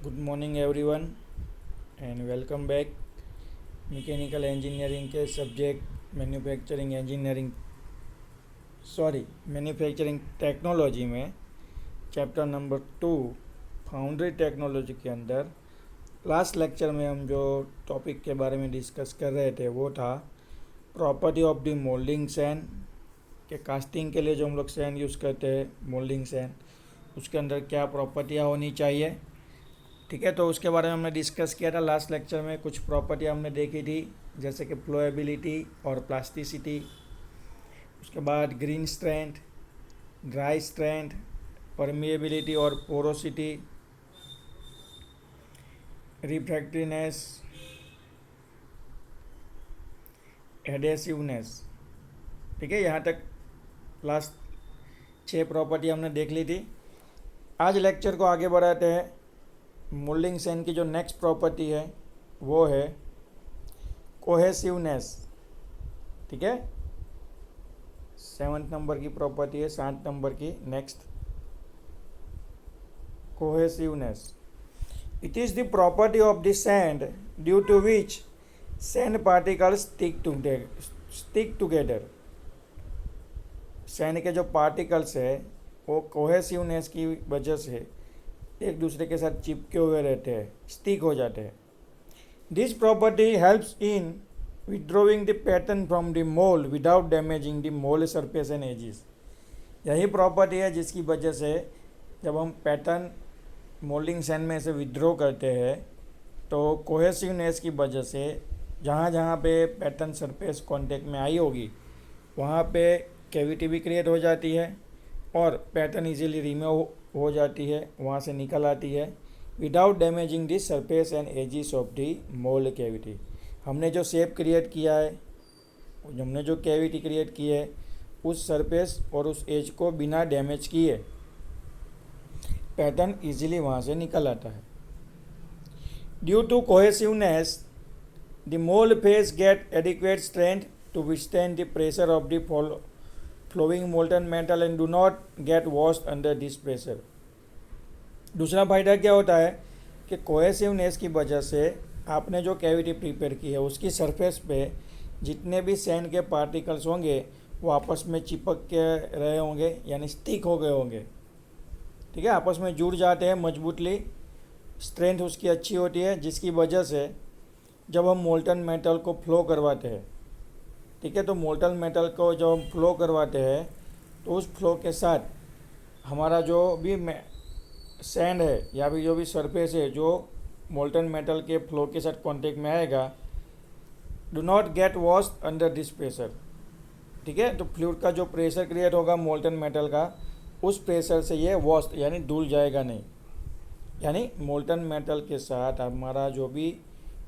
Good morning everyone and welcome back. Mechanical engineering के subject manufacturing technology में chapter number 2 foundry technology के अंदर last lecture में हम जो टॉपिक के बारे में डिस्कस कर रहे थे वो था property of the moulding sand के कास्टिंग के लिए जो हम लोग सैंड यूज़ करते हैं मोल्डिंग सैंड, उसके अंदर क्या प्रॉपर्टियाँ होनी चाहिए। ठीक है, तो उसके बारे में हमने डिस्कस किया था लास्ट लेक्चर में। कुछ प्रॉपर्टी हमने देखी थी जैसे कि फ्लोएबिलिटी और प्लास्टिसिटी, उसके बाद green strength, dry strength, permeability और पोरोसिटी, रिफ्रैक्टिवनेस, एडेसिवनेस। ठीक है, यहाँ तक लास्ट 6 प्रॉपर्टी हमने देख ली थी। आज लेक्चर को आगे बढ़ाते हैं। मोल्डिंग सैंड की जो नेक्स्ट प्रॉपर्टी है वो है कोहेसिवनेस। ठीक है, 7th नंबर की प्रॉपर्टी है, 7 नंबर की next, cohesiveness. It is the property of the sand due to which sand particles stick together. Sand के जो पार्टिकल्स है वो कोहेसिवनेस की वजह से एक दूसरे के साथ चिपके हुए रहते हैं, स्टिक हो जाते हैं। This property helps in withdrawing the pattern from the mould without damaging the mould surface and edges. यही प्रॉपर्टी है जिसकी वजह से जब हम पैटर्न मोल्डिंग सैंड में से विड्रॉ करते हैं तो कोहेसिवनेस की वजह से जहाँ जहाँ पे पैटर्न सरफेस कांटेक्ट में आई होगी वहाँ पे कैविटी भी क्रिएट हो जाती है और पैटर्न इजीली रिमूव हो जाती है, वहाँ से निकल आती है without damaging the surface and edges of the mould cavity. हमने जो शेप क्रिएट किया है, हमने जो कैविटी क्रिएट की है, उस सरफेस और उस एज को बिना डैमेज किए पैटर्न इजीली वहाँ से निकल आता है। Due to cohesiveness the mould face get adequate strength to withstand the pressure of the flowing molten metal and do not get washed under this pressure। दूसरा फायदा क्या होता है कि कोहेसिवनेस की वजह से आपने जो कैविटी प्रिपेयर की है उसकी सरफेस पे जितने भी सैंड के पार्टिकल्स होंगे वो आपस में चिपक के रहे होंगे, यानी स्टिक हो गए होंगे। ठीक है, आपस में जुड़ जाते हैं मजबूतली, स्ट्रेंथ उसकी अच्छी होती है, जिसकी वजह से जब हम मोल्टन मेटल को फ्लो करवाते हैं, ठीक है, तो मोल्टन मेटल को जब हम फ्लो करवाते हैं तो उस फ्लो के साथ हमारा जो भी सैंड है या भी जो भी सरफेस है जो मोल्टन मेटल के फ्लो के साथ कांटेक्ट में आएगा, do not gate washed under this pressure. ठीक है, तो फ्लूइड का जो प्रेशर क्रिएट होगा मोल्टन मेटल का, उस प्रेशर से ये वॉश्ड यानी धुल जाएगा नहीं। यानी मोल्टन मेटल के साथ हमारा जो भी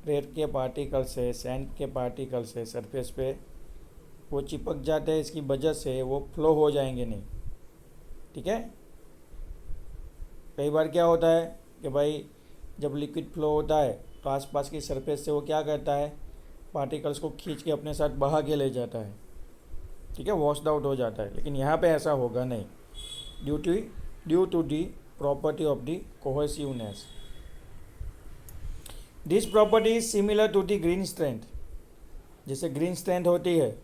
रेत के पार्टिकल्स है, सैंड के पार्टिकल्स है, सरफेस पे वो चिपक जाते हैं, इसकी वजह से वो फ्लो हो जाएंगे नहीं। ठीक है, कई बार क्या होता है कि भाई जब लिक्विड फ्लो होता है तो आसपास की सरफेस से वो क्या करता है, पार्टिकल्स को खींच के अपने साथ बहा के ले जाता है। ठीक है, वॉश्ड आउट हो जाता है, लेकिन यहाँ पे ऐसा होगा नहीं due to the property of the cohesiveness. This property is similar to the green strength. जैसे ग्रीन स्ट्रेंथ होती है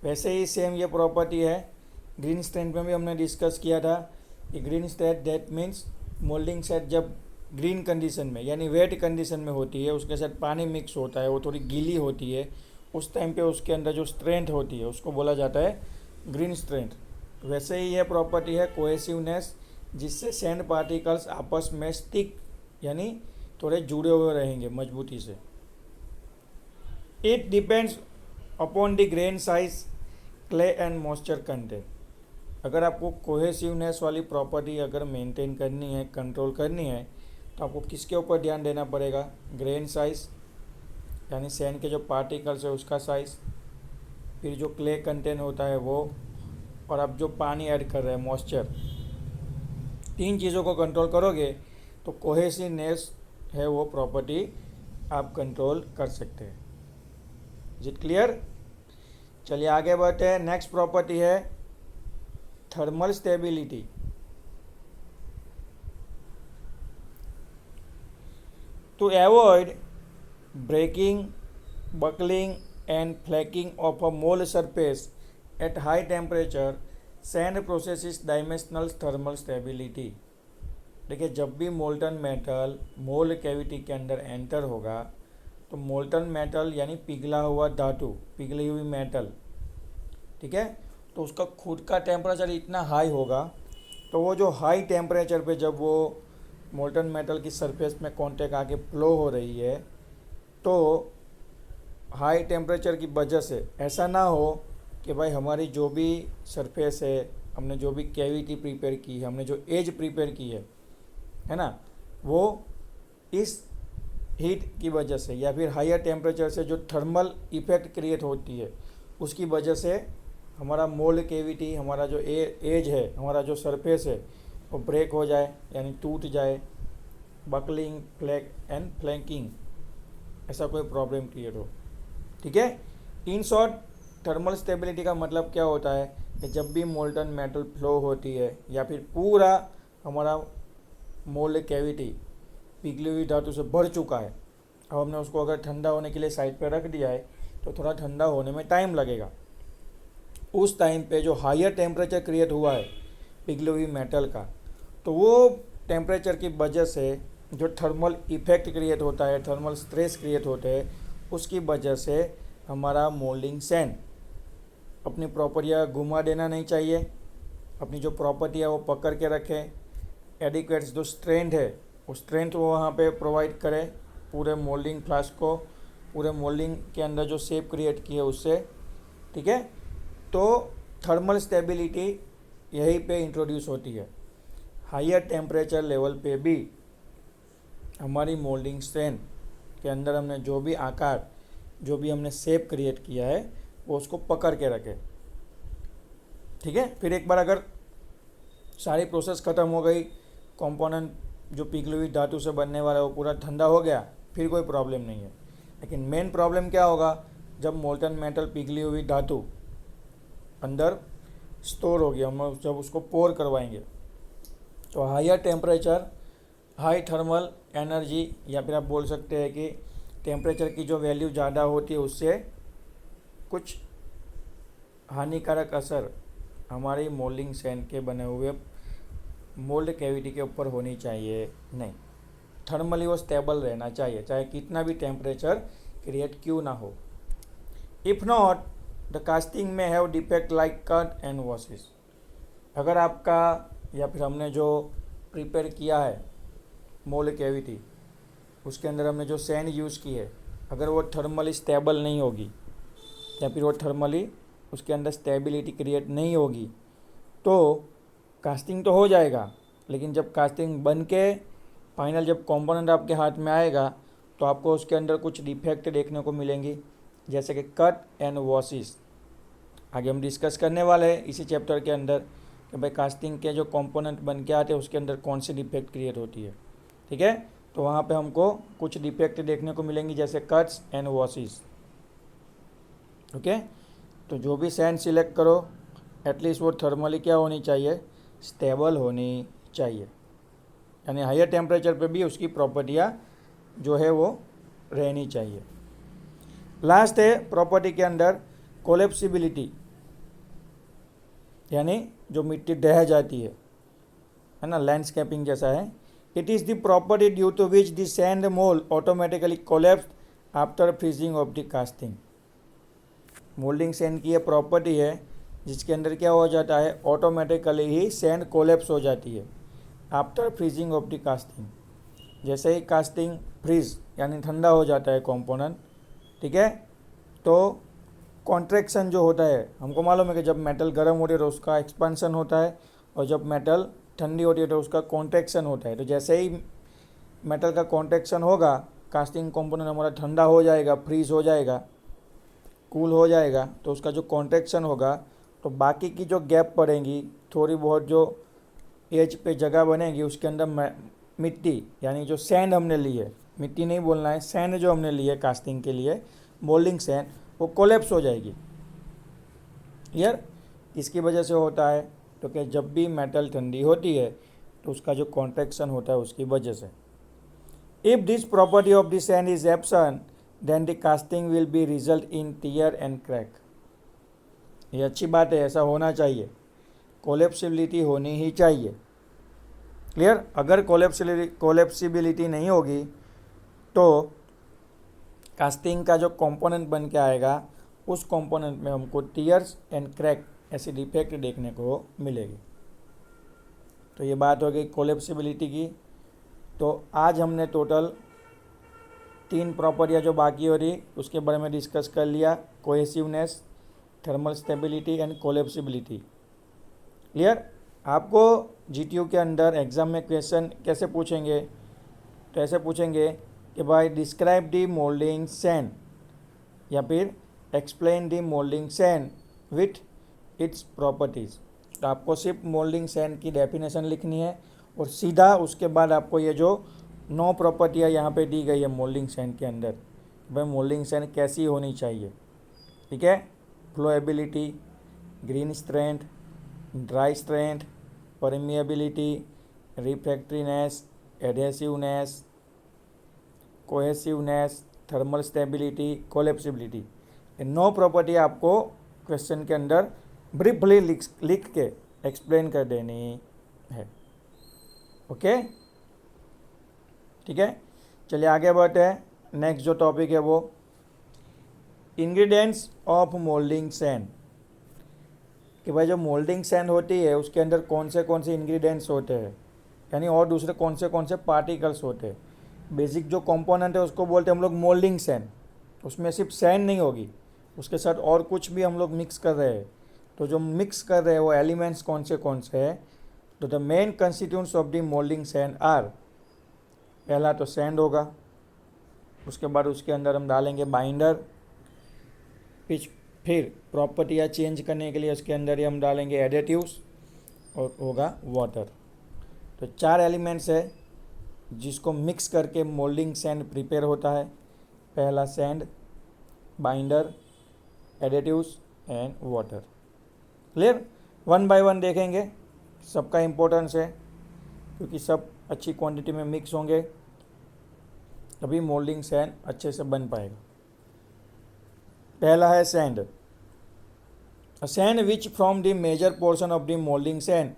वैसे ही सेम ये प्रॉपर्टी है। ग्रीन स्ट्रेंथ में भी हमने डिस्कस किया था कि green strength that means moulding set जब ग्रीन कंडीशन में यानी वेट कंडीशन में होती है, उसके साथ पानी मिक्स होता है, वो थोड़ी गीली होती है, उस टाइम पे उसके अंदर जो स्ट्रेंथ होती है उसको बोला जाता है ग्रीन स्ट्रेंथ। वैसे ही यह प्रॉपर्टी है कोहेसिवनेस, जिससे सैंड पार्टिकल्स आपस में स्टिक यानी थोड़े जुड़े हुए रहेंगे मजबूती से। It depends upon the grain size, clay and moisture content. अगर आपको कोहेसिवनेस वाली प्रॉपर्टी अगर मेंटेन करनी है, कंट्रोल करनी है, तो आपको किसके ऊपर ध्यान देना पड़ेगा, ग्रेन साइज यानी सैंड के जो पार्टिकल्स है उसका साइज, फिर जो क्ले कंटेंट होता है वो, और आप जो पानी ऐड कर रहे हैं मॉइस्चर, 3 चीज़ों को कंट्रोल करोगे तो कोहेसिवनेस है वो प्रॉपर्टी आप कंट्रोल कर सकते हैं। Is it clear? चलिए आगे बढ़ते हैं। नेक्स्ट प्रॉपर्टी है thermal stability. To avoid breaking, buckling and flaking of a mold surface at high temperature, sand processes dimensional thermal stability. देखिए, जब भी मोल्टन मेटल मोल्ड कैविटी के अंदर एंटर होगा तो मोल्टन मेटल यानी पिघला हुआ धातु, पिघली हुई मेटल, ठीक है, तो उसका खुद का टेम्परेचर इतना हाई होगा, तो वो जो हाई टेम्परेचर पे जब वो मोल्टन मेटल की सरफेस में कांटेक्ट आके फ्लो हो रही है, तो हाई टेम्परेचर की वजह से ऐसा ना हो कि भाई हमारी जो भी सरफेस है, हमने जो भी कैविटी प्रिपेयर की है, हमने जो एज प्रिपेयर की है ना, वो इस हीट की वजह से या फिर हायर टेम्परेचर से जो थर्मल इफेक्ट क्रिएट होती है उसकी वजह से हमारा मोल्ड कैविटी, हमारा जो एज है, हमारा जो सरफेस है वो ब्रेक हो जाए यानी टूट जाए, बकलिंग, फ्लैक एंड फ्लैंकिंग, ऐसा कोई प्रॉब्लम क्रिएट हो, ठीक है। इन शॉर्ट, थर्मल स्टेबिलिटी का मतलब क्या होता है कि जब भी मोल्टन मेटल फ्लो होती है या फिर पूरा हमारा मोल्ड कैविटी पिघली हुई धातु से भर चुका है, अब हमने उसको अगर ठंडा होने के लिए साइड पे रख दिया है तो थोड़ा ठंडा होने में टाइम लगेगा। उस टाइम पे जो हायर टेम्परेचर क्रिएट हुआ है पिघली हुई मेटल का, तो वो टेम्परेचर की वजह से जो थर्मल इफेक्ट क्रिएट होता है, थर्मल स्ट्रेस क्रिएट होते हैं, उसकी वजह से हमारा मोल्डिंग सैंड अपनी प्रॉपर्टियाँ घुमा देना नहीं चाहिए, अपनी जो प्रॉपर्टी है वो पकड़ के रखें, एडिक्वेट जो स्ट्रेंथ है वो स्ट्रेंथ वो वहाँ पे प्रोवाइड करे पूरे मोल्डिंग फ्लास्क को, पूरे मोल्डिंग के अंदर जो शेप क्रिएट की है उससे, ठीक है। तो थर्मल स्टेबिलिटी यहीं पे इंट्रोड्यूस होती है। हायर टेम्परेचर लेवल पे भी हमारी मोल्डिंग स्ट्रेंथ के अंदर हमने जो भी आकार, जो भी हमने शेप क्रिएट किया है वो उसको पकड़ के रखे, ठीक है। फिर एक बार अगर सारी प्रोसेस ख़त्म हो गई, कंपोनेंट जो पिघली हुई धातु से बनने वाला है वो पूरा ठंडा हो गया, फिर कोई प्रॉब्लम नहीं है। लेकिन मेन प्रॉब्लम क्या होगा, जब मोल्टन मेटल पिघली हुई धातु अंदर स्टोर होगी, हम जब उसको पोर करवाएंगे तो higher temperature, high thermal energy, या फिर आप बोल सकते हैं कि टेम्परेचर की जो वैल्यू ज़्यादा होती है उससे कुछ हानिकारक असर हमारी मोल्डिंग सैंड के बने हुए मोल्ड कैविटी के ऊपर होनी चाहिए नहीं। थर्मली वो स्टेबल रहना चाहिए, चाहे कितना भी टेम्परेचर क्रिएट क्यों ना हो। इफ़ नॉट, द कास्टिंग में have defect like cut and washes. अगर आपका या फिर हमने जो प्रिपेयर किया है मोल्ड कैविटी, उसके अंदर हमने जो सैंड यूज़ की है, अगर वो थर्मली स्टेबल नहीं होगी या फिर वो थर्मली उसके अंदर स्टेबिलिटी क्रिएट नहीं होगी, तो कास्टिंग तो हो जाएगा, लेकिन जब कास्टिंग बन के फाइनल जब कंपोनेंट आपके हाथ में आएगा तो आपको उसके अंदर कुछ डिफेक्ट देखने को मिलेंगी, जैसे कि कट एंड वॉशेस। आगे हम डिस्कस करने वाले हैं इसी चैप्टर के अंदर कि भाई कास्टिंग के जो कंपोनेंट बन के आते हैं उसके अंदर कौन सी डिफेक्ट क्रिएट होती है, ठीक है। तो वहाँ पे हमको कुछ डिफेक्ट देखने को मिलेंगी जैसे कट्स एंड वॉशेस, ओके। तो जो भी सैंड सिलेक्ट करो एटलीस्ट वो थर्मली क्या होनी चाहिए, स्टेबल होनी चाहिए, यानी हायर टेम्परेचर पे भी उसकी प्रॉपर्टियाँ जो है वो रहनी चाहिए। लास्ट है प्रॉपर्टी के अंदर कोलेप्सिबिलिटी, यानी जो मिट्टी ढह जाती है ना, लैंडस्केपिंग जैसा है। It is the property due to which the sand mould automatically collapse after freezing of the casting. Moulding sand की ये प्रॉपर्टी है जिसके अंदर क्या हो जाता है, ऑटोमेटिकली ही सैंड कोलेप्स हो जाती है after freezing of the casting. जैसे ही कास्टिंग फ्रीज यानी ठंडा हो जाता है कंपोनेंट, ठीक है, तो कॉन्ट्रैक्शन जो होता है, हमको मालूम है कि जब मेटल गर्म होती है तो उसका एक्सपेंशन होता है और जब मेटल ठंडी होती है तो उसका कॉन्ट्रैक्शन होता है। तो जैसे ही मेटल का कॉन्ट्रैक्शन होगा, कास्टिंग कंपोनेंट हमारा ठंडा हो जाएगा, फ्रीज हो जाएगा, कूल हो जाएगा, तो उसका जो कॉन्ट्रैक्शन होगा तो बाकी की जो गैप पड़ेंगी, थोड़ी बहुत जो एज पे जगह बनेगी, उसके अंदर मिट्टी यानी जो सैंड हमने ली है, मिट्टी नहीं बोलना है, सैंड जो हमने ली है कास्टिंग के लिए, मोल्डिंग सैंड, वो कोलेप्स हो जाएगी। यार इसकी वजह से होता है तो कि जब भी मेटल ठंडी होती है तो उसका जो कॉन्ट्रैक्शन होता है उसकी वजह से। If this property of the sand is absent, then the casting will be result in tear and crack. ये अच्छी बात है, ऐसा होना चाहिए, कोलेप्सिबिलिटी होनी ही चाहिए। क्लियर? अगर कोलेप्सिबिलिटी नहीं होगी तो कास्टिंग का जो कंपोनेंट बन के आएगा उस कंपोनेंट में हमको टीयर्स एंड क्रैक ऐसी डिफेक्ट देखने को मिलेगी। तो ये बात हो गई कोलेप्सिबिलिटी की। तो आज हमने टोटल 3 प्रॉपर्टियाँ जो बाकी हो रही उसके बारे में डिस्कस कर लिया, cohesiveness, thermal stability and collapsibility. Clear? आपको जीटीयू के अंदर एग्ज़ाम में क्वेश्चन कैसे पूछेंगे? तो ऐसे पूछेंगे कि भाई डिस्क्राइब द मोल्डिंग सैंड या फिर explain the moulding sand with its properties. तो आपको सिर्फ मोल्डिंग सैंड की डेफिनेशन लिखनी है और सीधा उसके बाद आपको ये जो 9 प्रॉपर्टियाँ यहाँ पे दी गई है मोल्डिंग सैंड के अंदर, भाई मोल्डिंग सैंड कैसी होनी चाहिए। ठीक है? Flowability, green strength, dry strength, permeability, refractoriness, adhesiveness, cohesiveness, thermal stability, collapsibility, ये 9 प्रॉपर्टी आपको क्वेश्चन के अंदर ब्रीफली लिख के एक्सप्लेन कर देनी है। ओके? ठीक है, चलिए आगे बढ़ते हैं। नेक्स्ट जो टॉपिक है वो इंग्रेडिएंट्स ऑफ मोल्डिंग सैंड, कि भाई जो मोल्डिंग सैंड होती है उसके अंदर कौन से इंग्रेडिएंट्स होते हैं, यानी और दूसरे कौन से पार्टिकल्स होते हैं। बेसिक जो कंपोनेंट है उसको बोलते हैं हम लोग मोल्डिंग सैंड। उसमें सिर्फ सैंड नहीं होगी, उसके साथ और कुछ भी हम लोग मिक्स कर रहे हैं। तो जो मिक्स कर रहे हैं वो एलिमेंट्स कौन से हैं? तो the main constituents of the moulding sand are, पहला तो सैंड होगा, उसके बाद उसके अंदर हम डालेंगे बाइंडर, फिर प्रॉपर्टियाँ चेंज करने के लिए उसके अंदर ही हम डालेंगे एडिटिव्स और होगा वाटर। तो 4 एलिमेंट्स है जिसको मिक्स करके मोल्डिंग सैंड प्रिपेयर होता है। पहला sand, binder, additives and water. Clear? 1 by 1 देखेंगे, सबका इम्पोर्टेंस है क्योंकि सब अच्छी क्वांटिटी में मिक्स होंगे तभी मोल्डिंग सैंड अच्छे से बन पाएगा। पहला है sand. A sand which from the major portion of the molding sand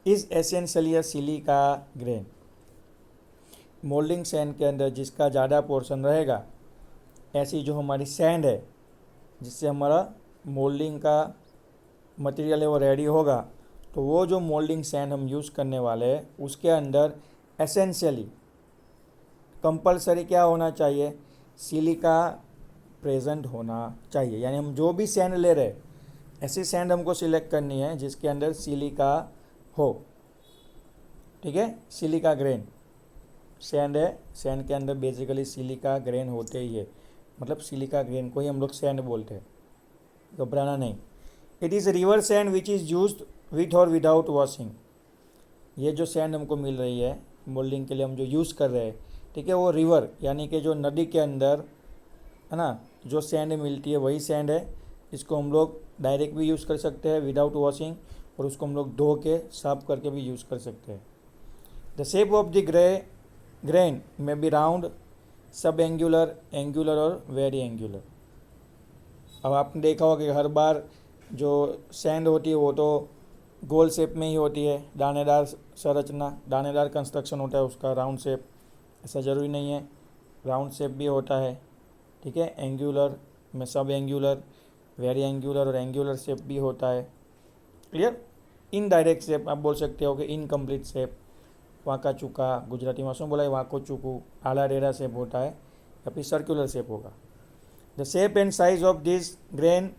is essentially a silica grain। Moulding sand के अंदर जिसका ज़्यादा पोर्शन रहेगा, ऐसी जो हमारी सैंड है जिससे हमारा मोल्डिंग का मटेरियल है वो रेडी होगा, तो वो जो मोल्डिंग सैंड हम यूज़ करने वाले हैं उसके अंदर एसेंशियली कंपलसरी क्या होना चाहिए? सिलिका प्रेजेंट होना चाहिए। यानी हम जो भी सैंड ले रहे हैं ऐसी सैंड हमको सिलेक्ट करनी है जिसके अंदर सिलिका हो। ठीक है? सिलिका ग्रेन सैंड है, सैंड के अंदर बेसिकली सिलिका ग्रेन होते ही है, मतलब सिलिका ग्रेन को ही हम लोग सैंड बोलते हैं, घबराना नहीं। It is river sand which is used with और विदाउट वॉशिंग। ये जो सैंड हमको मिल रही है मोल्डिंग के लिए हम जो यूज़ कर रहे हैं, ठीक है, वो रिवर यानी कि जो नदी के अंदर है ना जो सैंड मिलती है वही सैंड है। इसको हम लोग डायरेक्ट भी यूज़ कर सकते हैं विदाउट वॉशिंग, और उसको हम लोग धो के साफ करके भी यूज़ कर सकते हैं। The shape of the grain में बी राउंड, सब एंगुलर, एंगुलर और वेरी एंगुलर। अब आपने देखा होगा कि हर बार जो सैंड होती है वो तो गोल शेप में ही होती है, दानेदार संरचना, दानेदार कंस्ट्रक्शन होता है उसका, राउंड शेप। ऐसा ज़रूरी नहीं है, राउंड शेप भी होता है। ठीक है? एंगुलर में सब एंगुलर, वेरी एंगुलर और एंगुलर शेप भी होता है। क्लियर? इनडायरेक्ट शेप आप बोल सकते हो कि इनकम्प्लीट शेप, वाका चूका, गुजराती में શું बोला वाको चूकू, आला डेरा शेप होता है या फिर सर्कुलर शेप होगा। The shape and size of this grain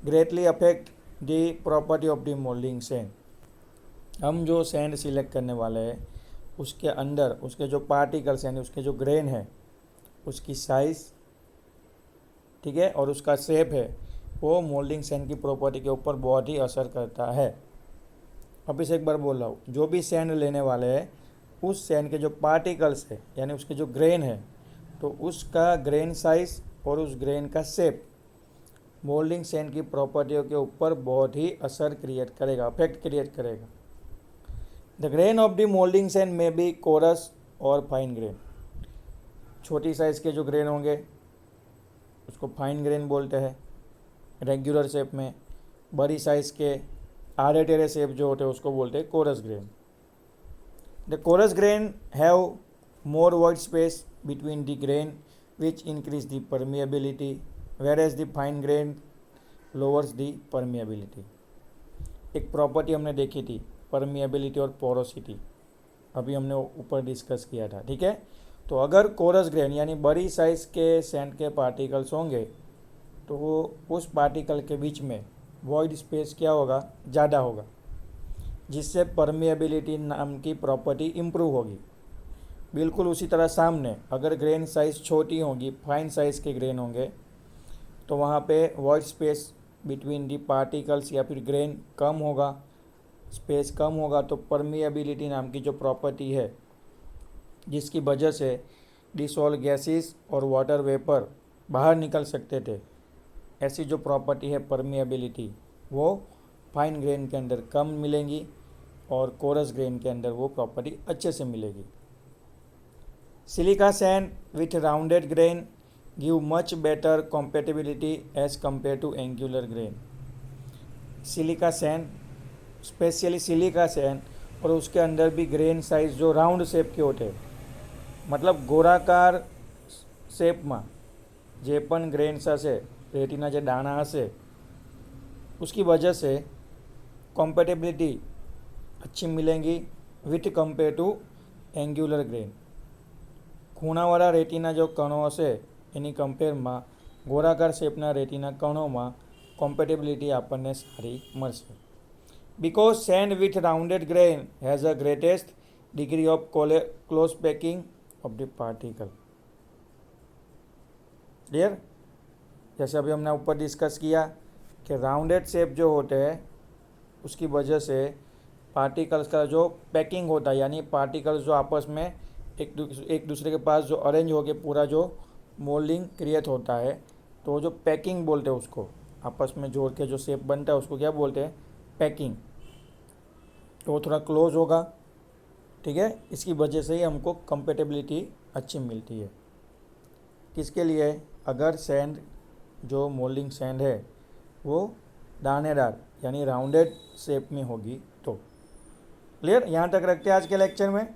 greatly affect the property of the moulding sand. हम जो सैंड सिलेक्ट करने वाले हैं उसके अंदर उसके जो पार्टिकल्स यानी उसके जो ग्रेन है उसकी साइज़, ठीक है, और उसका शेप है, वो मोल्डिंग सैंड की प्रॉपर्टी के ऊपर बहुत ही असर करता है। अब इसे एक बार बोल रहा हूँ, जो भी सैंड लेने वाले हैं उस सैंड के जो पार्टिकल्स है यानी उसके जो ग्रेन है, तो उसका ग्रेन साइज और उस ग्रेन का शेप मोल्डिंग सैंड की प्रॉपर्टियों के ऊपर बहुत ही असर क्रिएट करेगा, अफेक्ट क्रिएट करेगा। The grain of the moulding sand में बी कोरस और फाइन ग्रेन। छोटी साइज़ के जो ग्रेन होंगे उसको फाइन ग्रेन बोलते हैं रेगुलर शेप में। बड़ी साइज़ के आड़े टेढ़े शेप जो होते हैं उसको बोलते हैं coarse grain. The coarse grain have more void space between the grain which increase the permeability whereas the fine grain lowers the permeability। एक प्रॉपर्टी हमने देखी थी परमिएबिलिटी और पोरोसिटी, अभी हमने ऊपर डिस्कस किया था, ठीक है। तो अगर कोरस ग्रेन यानी बड़ी साइज़ के सैंड के पार्टिकल्स होंगे तो वो उस पार्टिकल के बीच में वॉइड स्पेस क्या होगा, ज़्यादा होगा, जिससे परमिएबिलिटी नाम की प्रॉपर्टी इम्प्रूव होगी। बिल्कुल उसी तरह सामने अगर ग्रेन साइज़ छोटी होगी, फाइन साइज़ के ग्रेन होंगे, तो वहाँ पे void space between the particles या फिर ग्रेन कम होगा, स्पेस कम होगा, तो परमिएबिलिटी नाम की जो प्रॉपर्टी है जिसकी वजह से डिसॉल्व गैसेस और वाटर वेपर बाहर निकल सकते थे, ऐसी जो प्रॉपर्टी है परमिएबिलिटी, वो फाइन ग्रेन के अंदर कम मिलेंगी और कोरस ग्रेन के अंदर वो प्रॉपर्टी अच्छे से मिलेगी। Silica sand with rounded grain give much better compatibility as compare to angular grain. Silica sand, specially silica sand, और उसके अंदर भी ग्रेन साइज जो राउंड शेप के होते, मतलब गोराकार शेपમાં જે પણ ગ્રેન્સ હશે, રેતીના જે દાણા હશે, उसकी वजह से कॉम्पेटेबिलिटी अच्छी मिलेंगी with compare to angular grain. ખૂણાવાળા રેતીના जो કણો હશે એની કમ્પેરમાં ગોળાકાર શેપના રેતીના કણોમાં કોમ્પેટેબિલિટી આપણને સારી મળશે। Because sand with rounded grain has a greatest degree of close packing of the particle। Clear? जैसे अभी हमने ऊपर डिस्कस किया कि राउंडेड शेप जो होते हैं उसकी वजह से पार्टिकल्स का जो पैकिंग होता है, यानी पार्टिकल्स जो आपस में एक दूसरे के पास जो अरेंज होकर पूरा जो मोल्डिंग क्रिएट होता है, तो जो पैकिंग बोलते हैं उसको, आपस में जोड़ के जो शेप बनता है उसको क्या बोलते हैं, पैकिंग। तो वो थोड़ा क्लोज होगा, ठीक है। इसकी वजह से ही हमको कंपेटेबिलिटी अच्छी मिलती है। किसके लिए? अगर सैंड जो मोल्डिंग सैंड है वो दानेदार यानी राउंडेड शेप में होगी तो। क्लियर? यहाँ तक रखते हैं आज के लेक्चर में।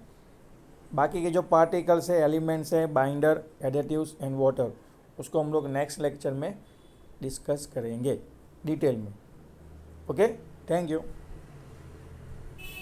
बाकी के जो पार्टिकल्स है, एलिमेंट्स है, बाइंडर, एडिटिव्स एंड वाटर, उसको हम लोग नेक्स्ट लेक्चर में डिस्कस करेंगे डिटेल में। Okay, thank you.